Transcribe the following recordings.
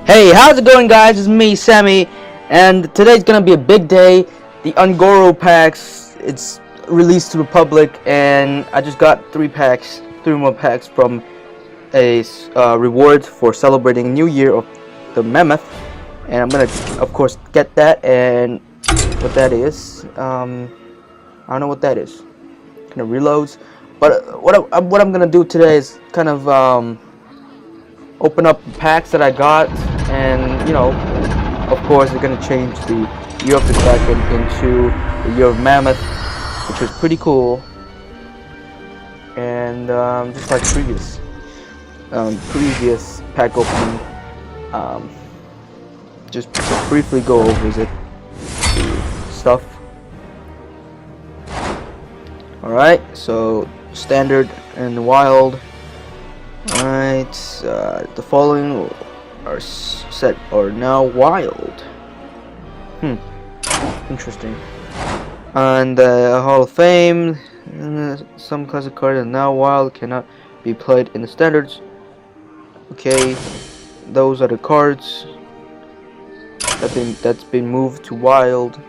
Hey, how's it going, guys? It's me, Sammy, and today's gonna be a big day. The Un'Goro packs, it's released to the public, and I just got three more packs from a reward for celebrating New Year of the Mammoth, and I'm gonna, of course, get that. And what that is, I don't know what that is. Kind of reloads, but what I'm gonna do today is kind of open up the packs that I got, and of course they're gonna change the Year of the Kraken into the Year of Mammoth, which is pretty cool. And just like previous pack opening, just briefly go over the stuff. Alright, so standard and wild. Alright, the following are set are now wild. Interesting. And Hall of Fame, some classic cards are now wild, cannot be played in the standards. Okay, those are the cards that's been moved to wild,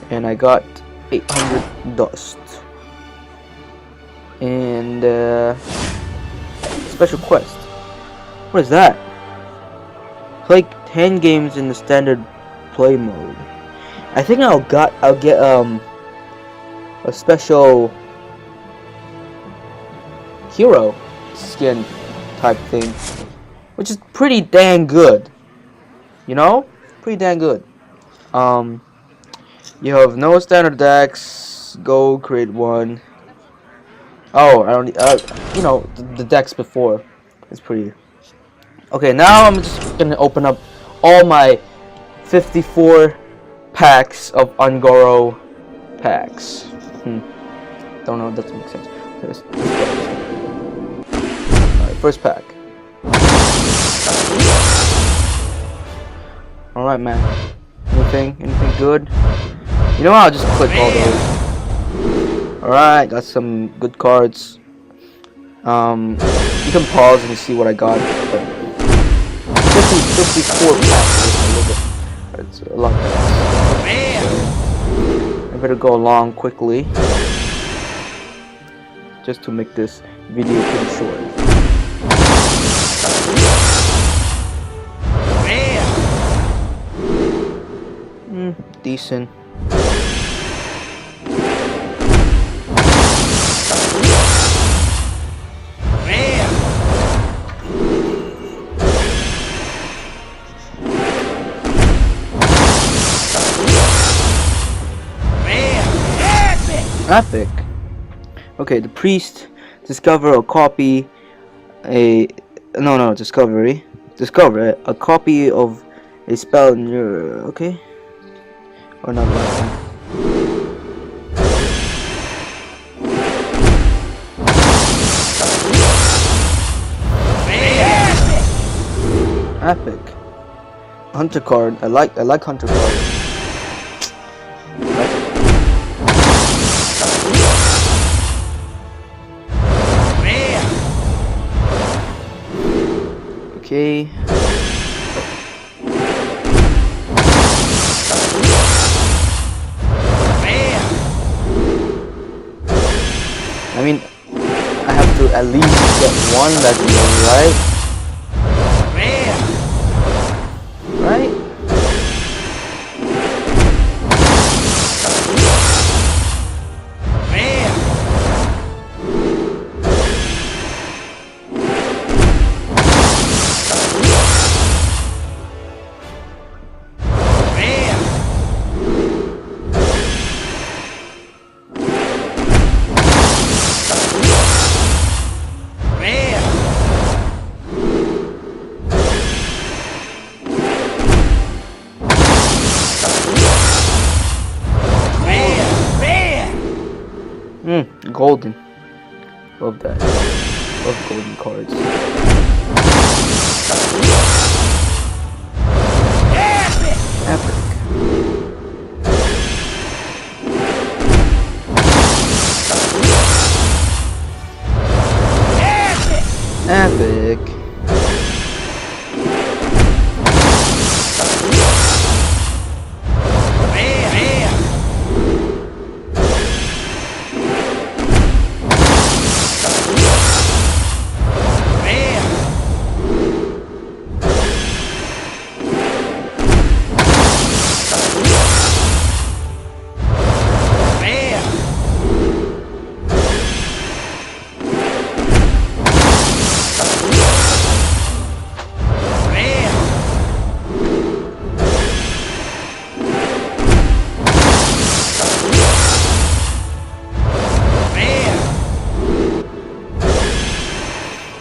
and I got 800 dust. And special quest. What is that? Play 10 games in the standard play mode. I think I'll get a special hero skin type thing, which is pretty dang good. Pretty dang good. You have no standard decks. Go create one. Oh, I don't. The decks before. It's pretty. Okay, now I'm just gonna open up all my 54 packs of Un'Goro packs. Don't know if that makes sense. Alright, first pack. Alright, man. Anything good? You know what? I'll just click all those. Alright, got some good cards. You can pause and see what I got. But 54 packs is a little bit. It's a lot better. I better go along quickly, just to make this video pretty short. Decent. Epic. Okay, the priest discover a copy discover a copy of a spell in your okay, or not last one. Epic. Hunter card. I like hunter cards. Okay. I mean, I have to at least get one legendary, right? Right? Golden. Love that. Love golden cards. Epic. Epic.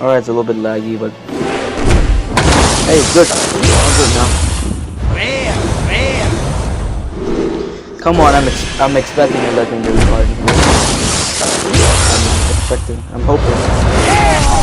Alright, it's a little bit laggy, but hey, it's good. I'm good now. Come on, I'm expecting a legendary card here. I'm hoping.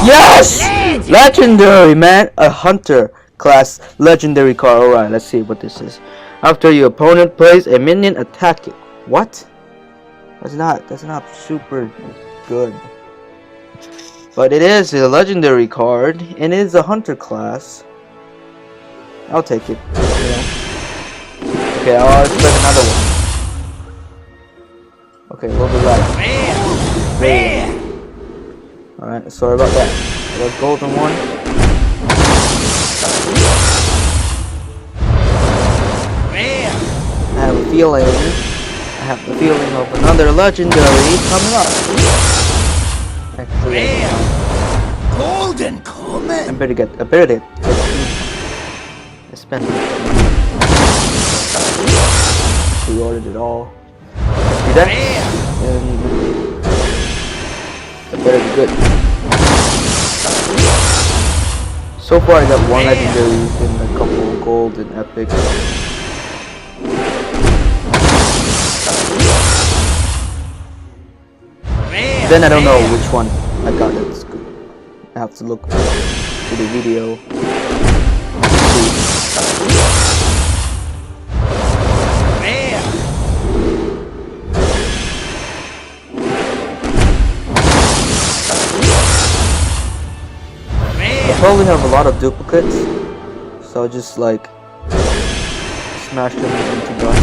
Yes! Legendary, man! A hunter class legendary card. Alright, let's see what this is. After your opponent plays a minion, attack it. What? That's not super good. But it is a legendary card, and it is a hunter class. I'll take it. Okay, I'll expect another one. Okay, a little bit light. Alright, sorry about that. I got golden one. I have the feeling of another legendary coming up. Actually, Golden comment. I better get I spent pre-ordered it all. Do that, and I better be good. So far, I got one legendary and a couple gold and epic. Then I don't know which one I got. That's good. I have to look to the video. I probably have a lot of duplicates, so I'll just like smash them into dust.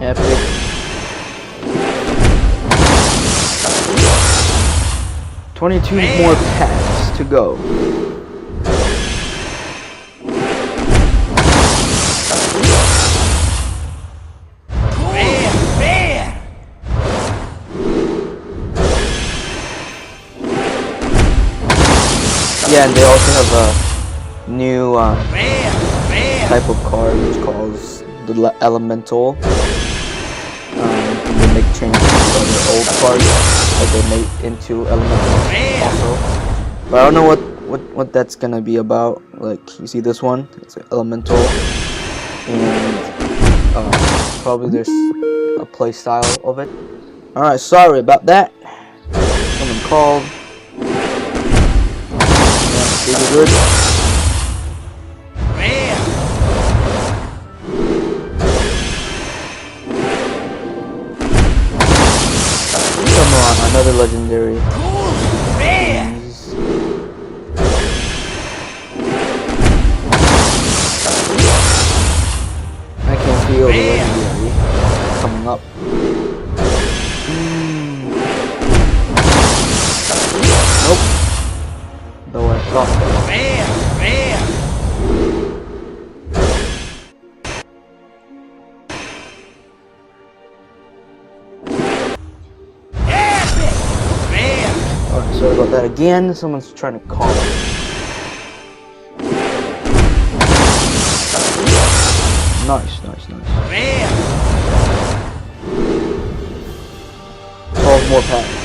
Epic. 22 more packs to go. Yeah, and they also have a new type of card which calls the Elemental. They make changes to other old cards that they made into Elemental also. But I don't know what that's gonna be about. Like, you see this one? It's an Elemental, and probably there's a play style of it. Alright, sorry about that. Someone called. Yeah, pretty good. Another legendary. I can feel the legendary coming up. Nope. Though I thought. Sorry about that again. Someone's trying to call me. Nice. 12 more packs.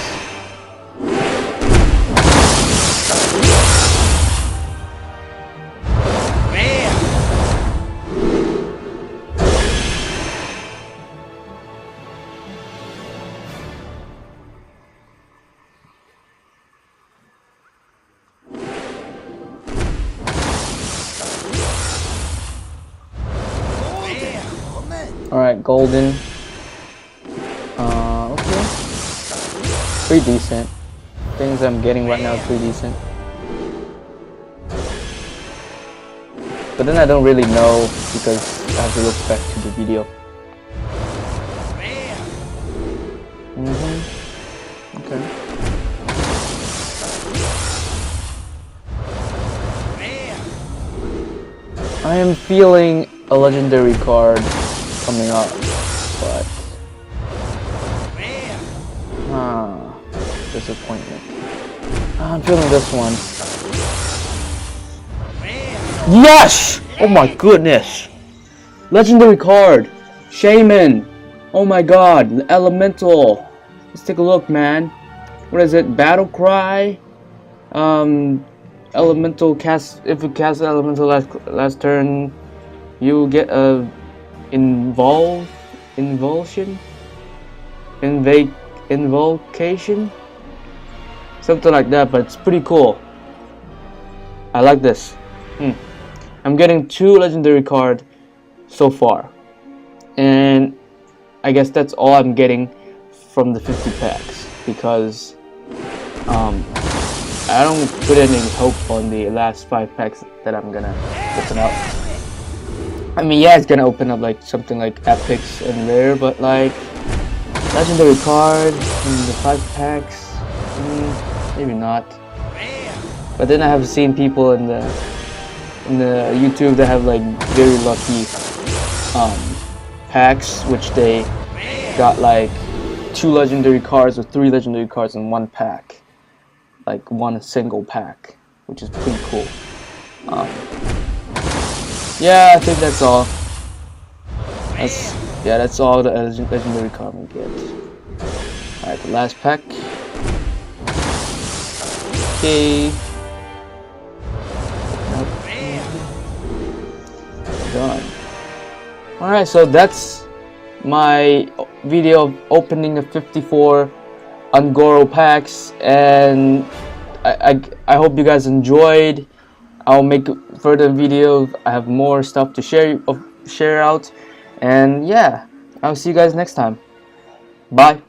Alright, golden. Okay. Pretty decent. Things I'm getting right now are pretty decent. But then I don't really know because I have to look back to the video. Okay. I am feeling a legendary card coming up, but disappointment. I'm feeling this one. Yes! Oh my goodness! Legendary card! Shaman! Oh my god, Elemental. Let's take a look, man. What is it? Battle Cry. Elemental cast. If you cast Elemental last turn, you get a invocation, something like that. But it's pretty cool. I like this. I'm getting 2 legendary cards so far, and I guess that's all I'm getting from the 50 packs because I don't put any hope on the last 5 packs that I'm gonna open up. I mean, yeah, it's gonna open up like something like epics and rare, but like legendary card in the 5 packs, maybe not. But then I have seen people in the YouTube that have like very lucky packs, which they got like 2 legendary cards or 3 legendary cards in 1 pack, like one single pack, which is pretty cool. Yeah, I think that's all. That's all the legendary card we get. Alright, the last pack. Okay. Done. Alright, so that's my video of opening the 54 Un'Goro packs, and I hope you guys enjoyed. I'll make further videos. I have more stuff to share out, and yeah, I'll see you guys next time. Bye.